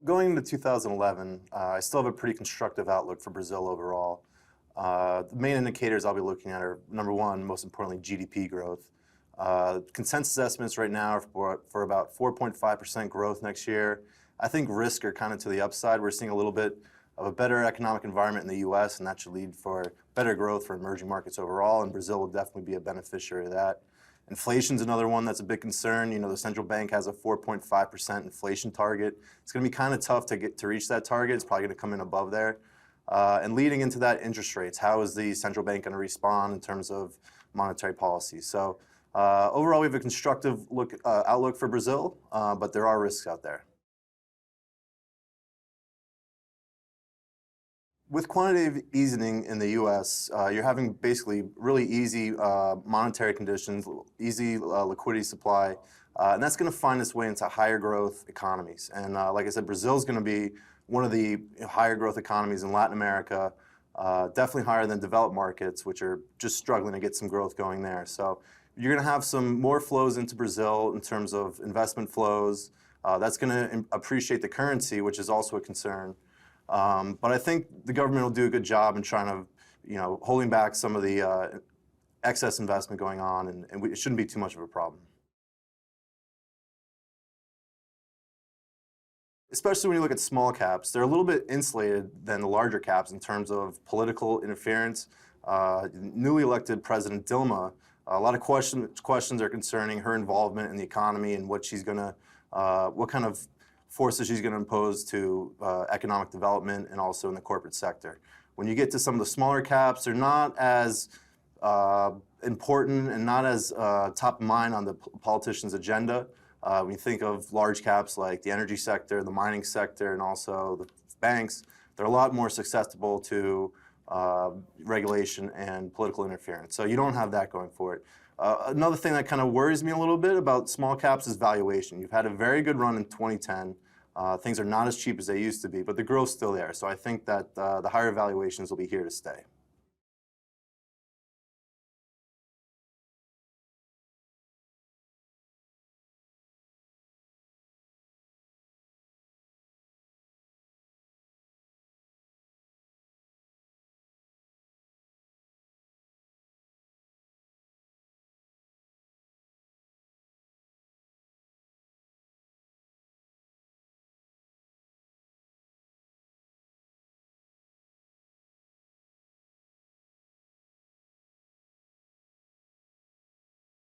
Going into 2011, I still have a pretty constructive outlook for Brazil overall. The main indicators I'll be looking at are, number one, most importantly, GDP growth. Consensus estimates right now are for about 4.5% growth next year. I think risks are kind of to the upside. We're seeing a little bit of a better economic environment in the U.S., and that should lead for better growth for emerging markets overall, and Brazil will definitely be a beneficiary of that. Inflation's another one that's a big concern. You know, the central bank has a 4.5% inflation target. It's going to be kind of tough to reach that target. It's probably going to come in above there. And leading into that, interest rates. How is the central bank going to respond in terms of monetary policy? So overall, we have a constructive outlook for Brazil, but there are risks out there. With quantitative easing in the U.S., you're having basically really easy monetary conditions, easy liquidity supply, and that's going to find its way into higher growth economies. And like I said, Brazil's going to be one of the higher growth economies in Latin America, definitely higher than developed markets, which are just struggling to get some growth going there. So you're going to have some more flows into Brazil in terms of investment flows. That's going to appreciate the currency, which is also a concern. But I think the government will do a good job in trying to, holding back some of the excess investment going on, and it shouldn't be too much of a problem. Especially when you look at small caps, they're a little bit insulated than the larger caps in terms of political interference. Newly elected President Dilma, a lot of questions are concerning her involvement in the economy and what she's going to, what kind of forces she's going to impose to economic development and also in the corporate sector. When you get to some of the smaller caps, they're not as important and not as top of mind on the politician's agenda. When you think of large caps like the energy sector, the mining sector, and also the banks, they're a lot more susceptible to regulation and political interference. So you don't have that going for it. Another thing that kind of worries me a little bit about small caps is valuation. You've had a very good run in 2010. Things are not as cheap as they used to be, but the growth's still there. So I think that the higher valuations will be here to stay.